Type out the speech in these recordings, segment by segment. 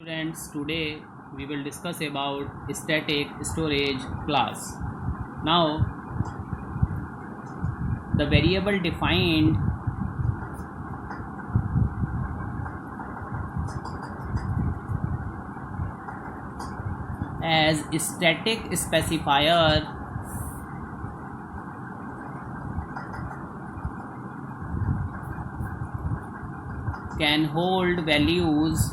Students, today we will discuss about static storage class. Now, the variable defined as static specifier can hold values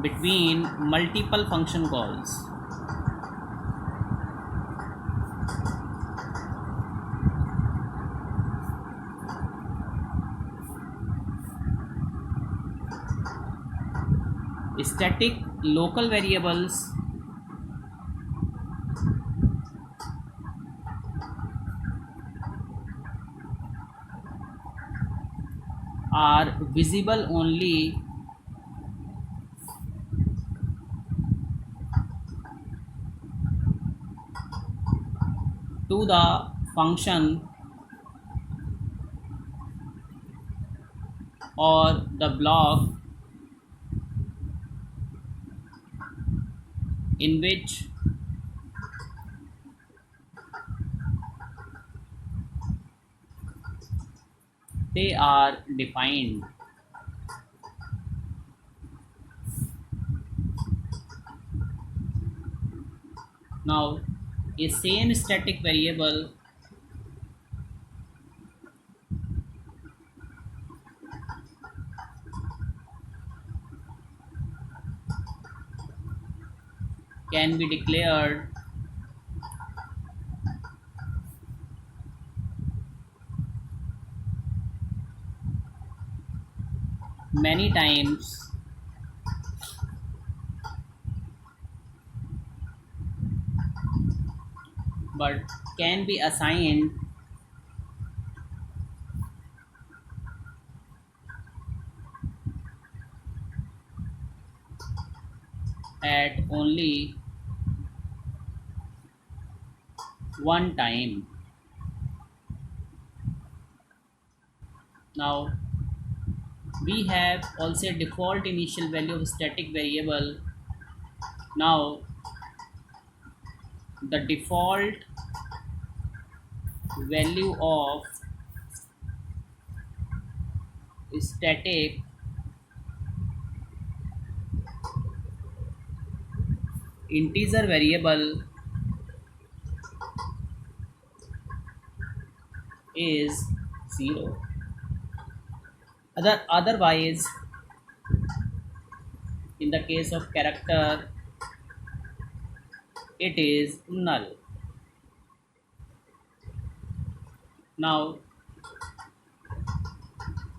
between multiple function calls. Static local variables are visible only to the function or the block in which they are defined. Now, a same static variable can be declared many times but can be assigned at only one time. Now, we have also default initial value of static variable. Now, the default value of static integer variable is 0. Otherwise, in the case of character, it is null. Now,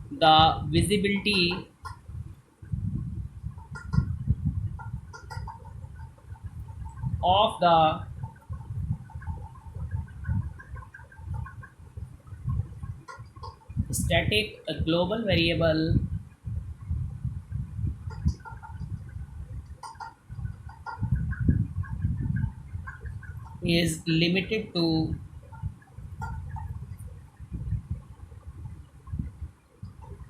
the visibility of the static global variable is limited to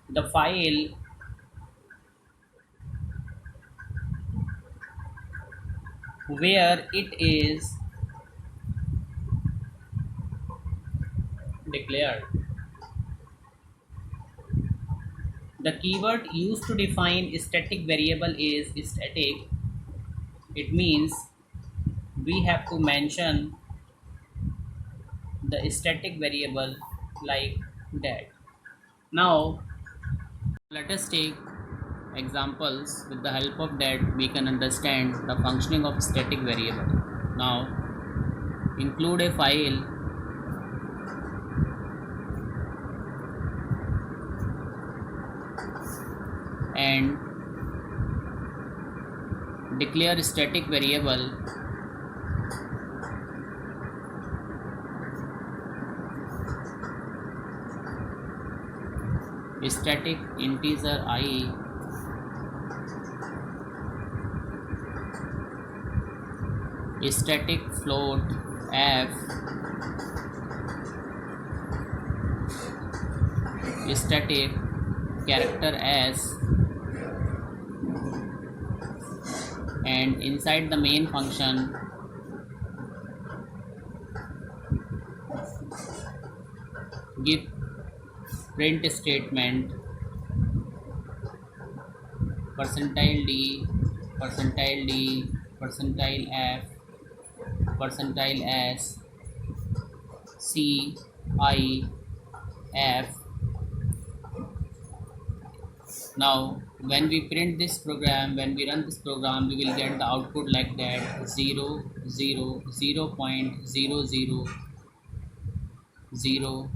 the file where it is declared. The keyword used to define static variable is static. It means we have to mention the static variable like that. Now, let us take examples. With the help of that, we can understand the functioning of static variable. Now, include a file and declare static variable static integer I static float f static character s, and inside the main function give print statement percentile d, percentile d, percentile f, percentile s, c, I, f. Now when we print this program, when we run this program, we will get the output like that: 0 0 0.00 0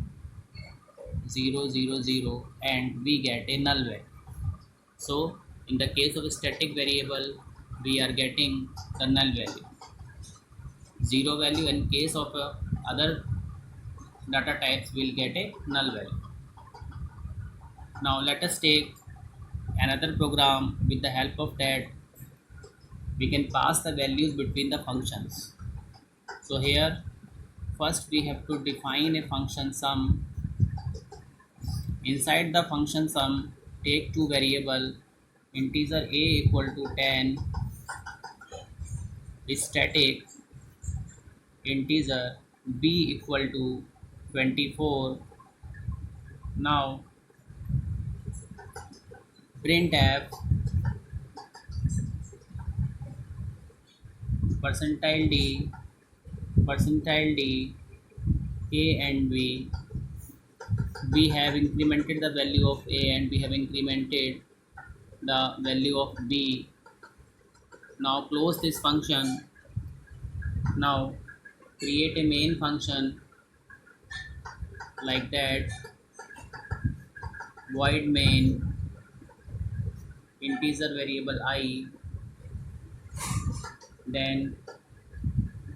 0 0 0, and we get a null value. So in the case of a static variable, we are getting the null value, zero value. In case of other data types, we'll get a null value. Now let us take another program. With the help of that, we can pass the values between the functions. So here first we have to define a function sum. Inside the function sum, take two variable, integer a equal to 10, static integer b equal to 24. Now printf percentile d, percentile d, a and b. We have incremented the value of a and we have incremented the value of b. Now close this function. Now create a main function like that: void main, integer variable I, then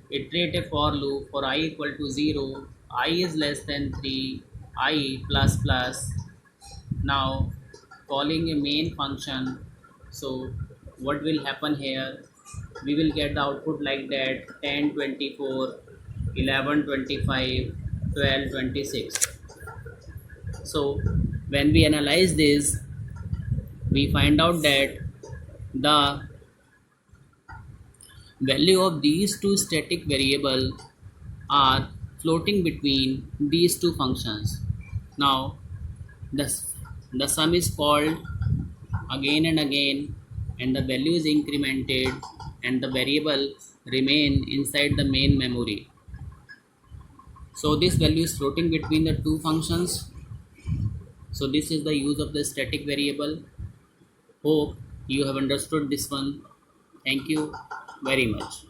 iterate a for loop for I equal to 0, I is less than 3, I plus plus. Now calling a main function. So what will happen here? We will get the output like that: 10 24, 11 25, 12 26. So when we analyze this, we find out that the value of these two static variables are floating between these two functions. Now the, the sum is called again and again, and the value is incremented, and the variable remain inside the main memory. So this value is floating between the two functions. So this is the use of the static variable. Hope you have understood this one. Thank you very much.